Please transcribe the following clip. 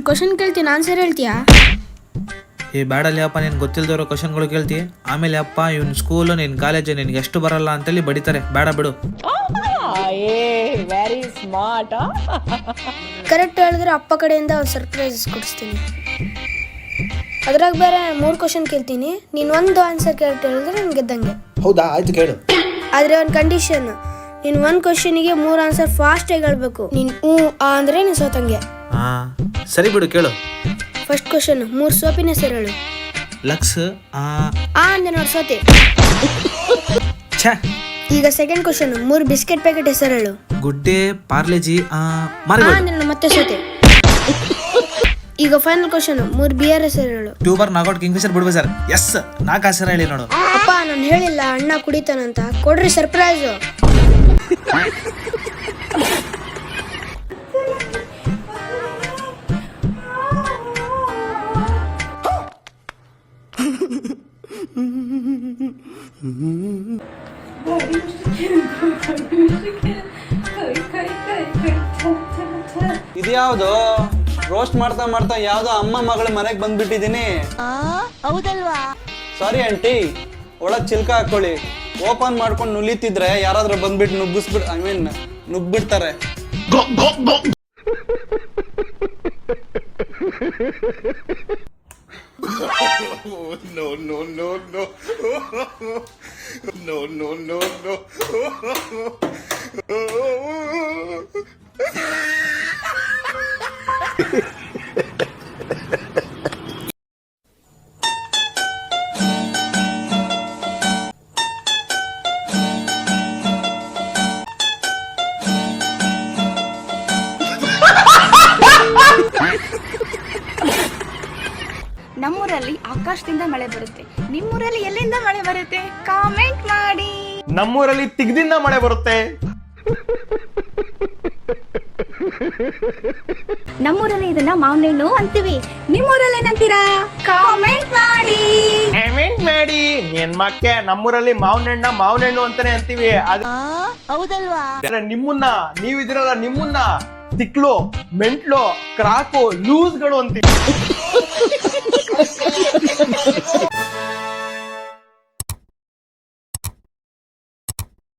Question ಕೇಳ್ತೀನಿ, answer ಹೇಳ್ತೀಯಾ? ಏ ಬ್ಯಾಡಲ್ಲಿ ಅಪ್ಪ, ನೀನು ಗೊತ್ತಿಲ್ದಿರೋ ಕ್ವಶನ್ಗಳು ಕೇಳ್ತಿ. ಆಮೇಲೆ ಅಪ್ಪ ಇವ್ನ ಸ್ಕೂಲು ನಿನ್ನ ಕಾಲೇಜು ನಿನ್ಗೆ ಎಷ್ಟು ಬರಲ್ಲ ಅಂತೇಳಿ ಬಡಿತಾರೆ. ಬೇಡ ಬಿಡು. Very smart. ಕರೆಕ್ಟ್ ಹೇಳಿದ್ರೆ ಅಪ್ಪ ಕಡೆಯಿಂದ ಒಂದು ಸರ್ಪ್ರೈಸಸ್ ಕೊಡಿಸ್ತೀನಿ. ಅದ್ರಾಗ ಬೇರೆ 3 ಕ್ವಶನ್ ಕೇಳ್ತೀನಿ. ನೀನು ಒಂದು ಆನ್ಸರ್ ಕರೆಕ್ಟ್ ಹೇಳಿದ್ರೆ ನಾನು ಗೆದ್ದಂಗೆ. ಹೌದಾ, ಆಯ್ತು ಕೇಳು. ಆದರೆ ಒಂದು ಕಂಡೀಷನ್, ನೀನು 1 ಕ್ವಶನಿಗೆ 3 ಆನ್ಸರ್ ಫಾಸ್ಟಾಗಿ ಹೇಳ್ಬೇಕು. ನೀನು ಅಂದರೆ ನೀನು ಸೋತಂಗೆ. ಹಾಂ ಸರಿ ಬಿಡು, ಕೇಳು. ಫಸ್ಟ್ ಕ್ವಶನ್, 3 ಸೋಪಿನ ಹೆಸರು ಹೇಳು. ಲಕ್ಸ್. ಅಂದ್ರೆ ನೋಡಿ ಸೋತೆ. ಛೇ. ಈಗ ಸೆಕೆಂಡ್ ಕ್ವಶನ್, 3 ಬಿಸ್ಕೆಟ್ ಪ್ಯಾಕೆಟ್ ಹೆಸರು ಹೇಳು. ಗುಡ್ಡೆ, ಪಾರ್ಲೆಜಿ, ಅಂದ್ರೆ ನಾನು ಮತ್ತೆ ಸೋತೆ. ಈಗ ಫೈನಲ್ ಕ್ವಶನ್, 3 ಬಿಯರ್ ಹೆಸರು ಹೇಳು. ಟ್ಯೂಬರ್, ನಾಗೌಟ್, ಕಿಂಗ್ಫಿಶರ್, ಬಿಡ್ಬೇ ಸರ್. ಎಸ್, 4 ಹೆಸರು ಹೇಳಿ ನೋಡು. ಅಪ್ಪ ನಾನು ಹೇಳಿಲ್ಲ ಅಣ್ಣ ಕುಡಿತಾನಂತ. ಕೊಡ್ರಿ ಸರ್ಪ್ರೈಸು. ಇದ್ಯಾವ್ದು ರೋಸ್ಟ್ ಮಾಡ್ತಾ ಮಾಡ್ತಾ ಯಾವ್ದೋ ಅಮ್ಮ ಮಗಳ ಮನೆಗೆ ಬಂದ್ಬಿಟ್ಟಿದೀನಿ. ಹೌದಲ್ವಾ? ಸಾರಿ ಆಂಟಿ, ಒಳಗ್ ಚಿಲ್ಕ ಹಾಕೊಳ್ಳಿ. ಓಪನ್ ಮಾಡ್ಕೊಂಡು ನುಲಿತಿದ್ರೆ ಯಾರಾದ್ರೂ ಬಂದ್ಬಿಟ್ಟು ನುಗ್ಬಿಡ್ತಾರೆ. No, no, no, no. No, no, no, no. ನಮ್ಮೂರಲ್ಲಿ ಆಕಾಶದಿಂದ ಮಳೆ ಬರುತ್ತೆ. ನಿಮ್ಮೂರಲ್ಲಿ ಎಲ್ಲಿಂದ ಮಳೆ ಬರುತ್ತೆ? ಕಾಮೆಂಟ್ ಮಾಡಿ. ನಮ್ಮೂರಲ್ಲಿ ತಿಗ್ದಿಂದ ಮಳೆ ಬರುತ್ತೆ. ನಮ್ಮೂರಲ್ಲಿ ಇದನ್ನ ಮಾವಿನ ಹಣ್ಣು ಅಂತೀವಿ. ನಿಮ್ಮೂರಲ್ಲಿ ಏನಂತೀರಾ? ಕಾಮೆಂಟ್ ಮಾಡಿ. ನಿನ್ ಮಕ್ಕೆ ನಮ್ಮೂರಲ್ಲಿ ಮಾವಿನ ಹಣ್ಣು ಅಂತಾನೆ ಅಂತೀವಿ. ಹೌದಲ್ವಾ? ನಿಮ್ಮನ್ನ ನೀವಿದಿರಲ್ಲ, ನಿಮ್ಮನ್ನ ತಿಕ್ಲು, ಮೆಂಟ್ಲು, ಕ್ರಾಕು, ಲೂಸ್ಗಳು ಅಂತೀವಿ.